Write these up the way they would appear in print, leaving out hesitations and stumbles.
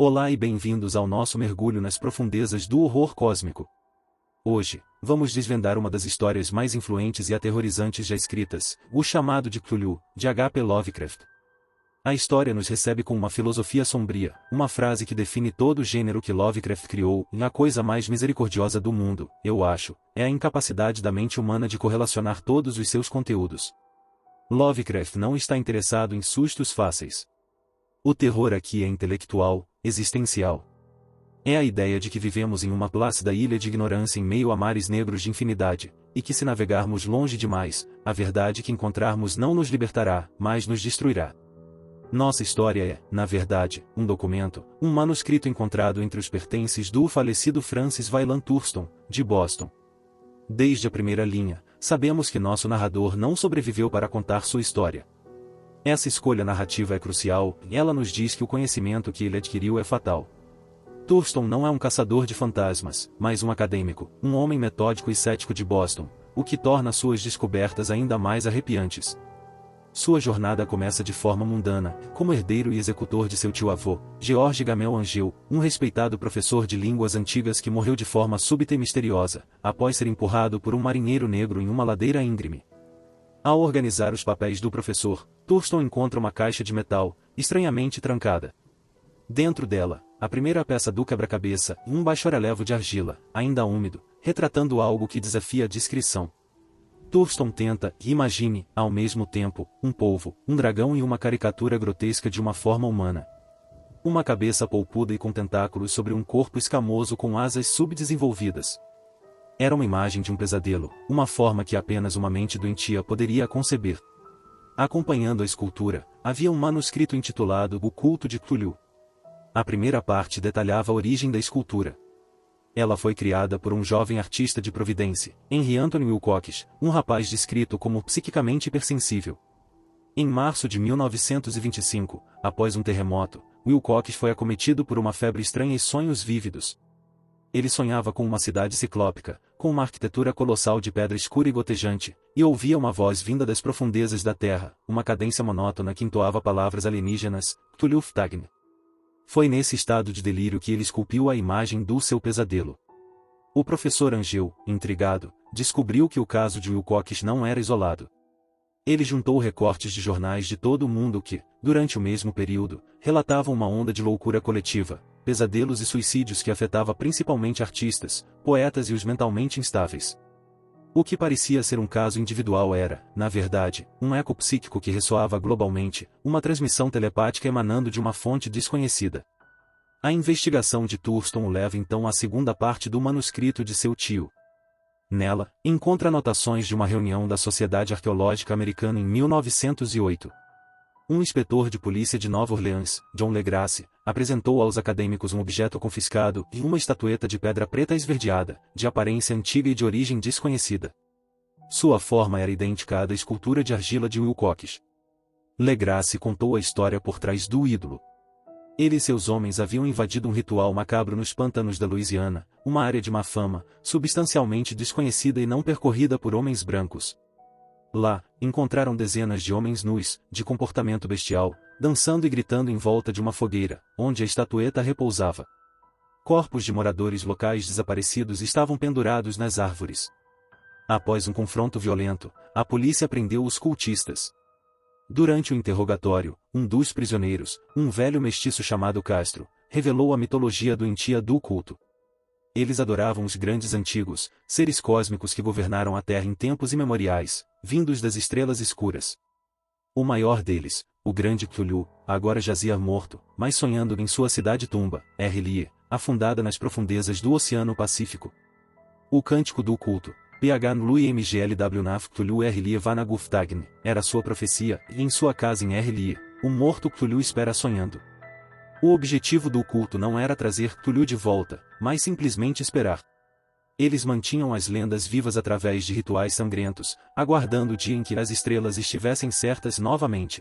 Olá e bem-vindos ao nosso mergulho nas profundezas do horror cósmico. Hoje, vamos desvendar uma das histórias mais influentes e aterrorizantes já escritas, o chamado de Cthulhu, de H.P. Lovecraft. A história nos recebe com uma filosofia sombria, uma frase que define todo o gênero que Lovecraft criou, e a coisa mais misericordiosa do mundo, eu acho, é a incapacidade da mente humana de correlacionar todos os seus conteúdos. Lovecraft não está interessado em sustos fáceis. O terror aqui é intelectual, existencial. É a ideia de que vivemos em uma plácida ilha de ignorância em meio a mares negros de infinidade, e que se navegarmos longe demais, a verdade que encontrarmos não nos libertará, mas nos destruirá. Nossa história é, na verdade, um documento, um manuscrito encontrado entre os pertences do falecido Francis Wayland Thurston, de Boston. Desde a primeira linha, sabemos que nosso narrador não sobreviveu para contar sua história. Essa escolha narrativa é crucial, e ela nos diz que o conhecimento que ele adquiriu é fatal. Thurston não é um caçador de fantasmas, mas um acadêmico, um homem metódico e cético de Boston, o que torna suas descobertas ainda mais arrepiantes. Sua jornada começa de forma mundana, como herdeiro e executor de seu tio-avô, George Gamel Angel, um respeitado professor de línguas antigas que morreu de forma súbita e misteriosa, após ser empurrado por um marinheiro negro em uma ladeira íngreme. Ao organizar os papéis do professor, Thurston encontra uma caixa de metal, estranhamente trancada. Dentro dela, a primeira peça do quebra-cabeça, um bacharelevo de argila, ainda úmido, retratando algo que desafia a descrição. Thurston tenta, e imagine, ao mesmo tempo, um polvo, um dragão e uma caricatura grotesca de uma forma humana. Uma cabeça polpuda e com tentáculos sobre um corpo escamoso com asas subdesenvolvidas. Era uma imagem de um pesadelo, uma forma que apenas uma mente doentia poderia conceber. Acompanhando a escultura, havia um manuscrito intitulado O Culto de Cthulhu. A primeira parte detalhava a origem da escultura. Ela foi criada por um jovem artista de Providência, Henry Anthony Wilcox, um rapaz descrito como psiquicamente hipersensível. Em março de 1925, após um terremoto, Wilcox foi acometido por uma febre estranha e sonhos vívidos. Ele sonhava com uma cidade ciclópica, com uma arquitetura colossal de pedra escura e gotejante, e ouvia uma voz vinda das profundezas da terra, uma cadência monótona que entoava palavras alienígenas, Cthulhu-Ftagn. Foi nesse estado de delírio que ele esculpiu a imagem do seu pesadelo. O professor Angel, intrigado, descobriu que o caso de Wilcox não era isolado. Ele juntou recortes de jornais de todo o mundo que, durante o mesmo período, relatavam uma onda de loucura coletiva, pesadelos e suicídios que afetava principalmente artistas, poetas e os mentalmente instáveis. O que parecia ser um caso individual era, na verdade, um eco psíquico que ressoava globalmente, uma transmissão telepática emanando de uma fonte desconhecida. A investigação de Thurston o leva então à segunda parte do manuscrito de seu tio. Nela, encontra anotações de uma reunião da Sociedade Arqueológica Americana em 1908. Um inspetor de polícia de Nova Orleans, John Legrasse, apresentou aos acadêmicos um objeto confiscado e uma estatueta de pedra preta esverdeada, de aparência antiga e de origem desconhecida. Sua forma era idêntica à da escultura de argila de Wilcox. Legrasse contou a história por trás do ídolo. Ele e seus homens haviam invadido um ritual macabro nos pântanos da Louisiana, uma área de má fama, substancialmente desconhecida e não percorrida por homens brancos. Lá, encontraram dezenas de homens nus, de comportamento bestial, dançando e gritando em volta de uma fogueira, onde a estatueta repousava. Corpos de moradores locais desaparecidos estavam pendurados nas árvores. Após um confronto violento, a polícia prendeu os cultistas. Durante o interrogatório, um dos prisioneiros, um velho mestiço chamado Castro, revelou a mitologia doentia do culto. Eles adoravam os grandes antigos, seres cósmicos que governaram a Terra em tempos imemoriais, vindos das estrelas escuras. O maior deles, o grande Cthulhu, agora jazia morto, mas sonhando em sua cidade-tumba, Errelie, afundada nas profundezas do Oceano Pacífico. O cântico do culto, PH Nlui MGLW Naf Cthulhu Errelie Vanaguftagn, era sua profecia, e em sua casa em Errelie, o morto Cthulhu espera sonhando. O objetivo do culto não era trazer Cthulhu de volta, mas simplesmente esperar. Eles mantinham as lendas vivas através de rituais sangrentos, aguardando o dia em que as estrelas estivessem certas novamente.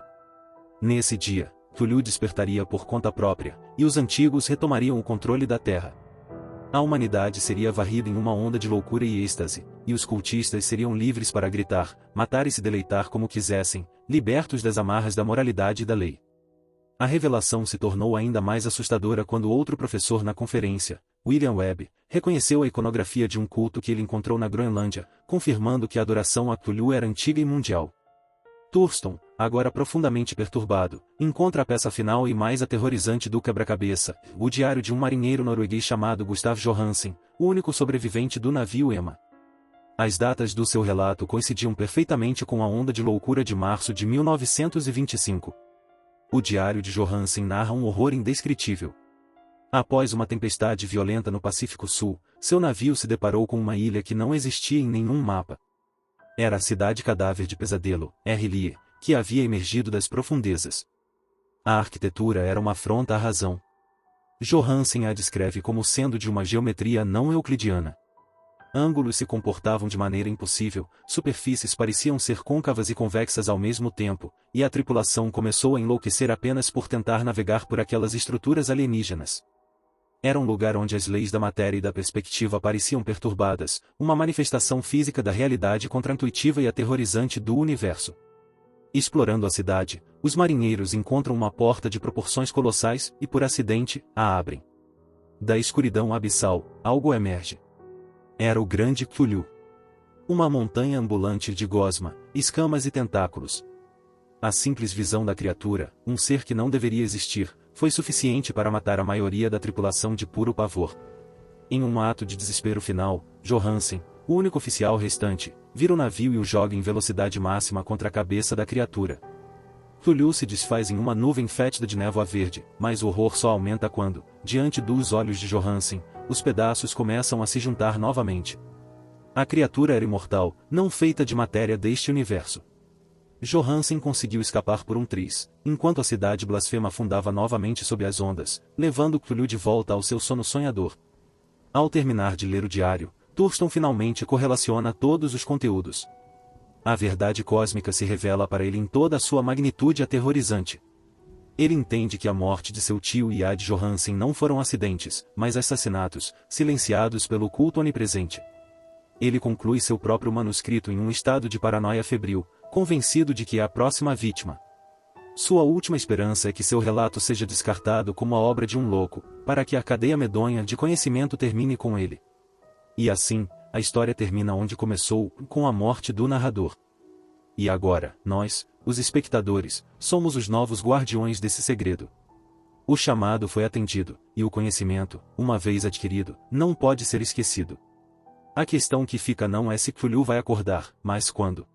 Nesse dia, Cthulhu despertaria por conta própria, e os antigos retomariam o controle da Terra. A humanidade seria varrida em uma onda de loucura e êxtase, e os cultistas seriam livres para gritar, matar e se deleitar como quisessem, libertos das amarras da moralidade e da lei. A revelação se tornou ainda mais assustadora quando outro professor na conferência, William Webb, reconheceu a iconografia de um culto que ele encontrou na Groenlândia, confirmando que a adoração a Cthulhu era antiga e mundial. Thurston, agora profundamente perturbado, encontra a peça final e mais aterrorizante do quebra-cabeça, o diário de um marinheiro norueguês chamado Gustav Johansen, o único sobrevivente do navio Emma. As datas do seu relato coincidiam perfeitamente com a onda de loucura de março de 1925. O diário de Johansen narra um horror indescritível. Após uma tempestade violenta no Pacífico Sul, seu navio se deparou com uma ilha que não existia em nenhum mapa. Era a cidade cadáver de Pesadelo, Lee, que havia emergido das profundezas. A arquitetura era uma afronta à razão. Johansen a descreve como sendo de uma geometria não euclidiana. Ângulos se comportavam de maneira impossível, superfícies pareciam ser côncavas e convexas ao mesmo tempo, e a tripulação começou a enlouquecer apenas por tentar navegar por aquelas estruturas alienígenas. Era um lugar onde as leis da matéria e da perspectiva pareciam perturbadas, uma manifestação física da realidade contraintuitiva e aterrorizante do universo. Explorando a cidade, os marinheiros encontram uma porta de proporções colossais e, por acidente, a abrem. Da escuridão abissal, algo emerge. Era o grande Cthulhu. Uma montanha ambulante de gosma, escamas e tentáculos. A simples visão da criatura, um ser que não deveria existir, foi suficiente para matar a maioria da tripulação de puro pavor. Em um ato de desespero final, Johansen, o único oficial restante, vira o navio e o joga em velocidade máxima contra a cabeça da criatura. Cthulhu se desfaz em uma nuvem fétida de névoa verde, mas o horror só aumenta quando, diante dos olhos de Johansen, os pedaços começam a se juntar novamente. A criatura era imortal, não feita de matéria deste universo. Johansen conseguiu escapar por um triz, enquanto a cidade blasfema afundava novamente sob as ondas, levando Cthulhu de volta ao seu sono sonhador. Ao terminar de ler o diário, Thurston finalmente correlaciona todos os conteúdos. A verdade cósmica se revela para ele em toda a sua magnitude aterrorizante. Ele entende que a morte de seu tio e a de Johansen não foram acidentes, mas assassinatos, silenciados pelo culto onipresente. Ele conclui seu próprio manuscrito em um estado de paranoia febril, convencido de que é a próxima vítima. Sua última esperança é que seu relato seja descartado como a obra de um louco, para que a cadeia medonha de conhecimento termine com ele. E assim, a história termina onde começou, com a morte do narrador. E agora, nós, os espectadores, somos os novos guardiões desse segredo. O chamado foi atendido, e o conhecimento, uma vez adquirido, não pode ser esquecido. A questão que fica não é se Cthulhu vai acordar, mas quando.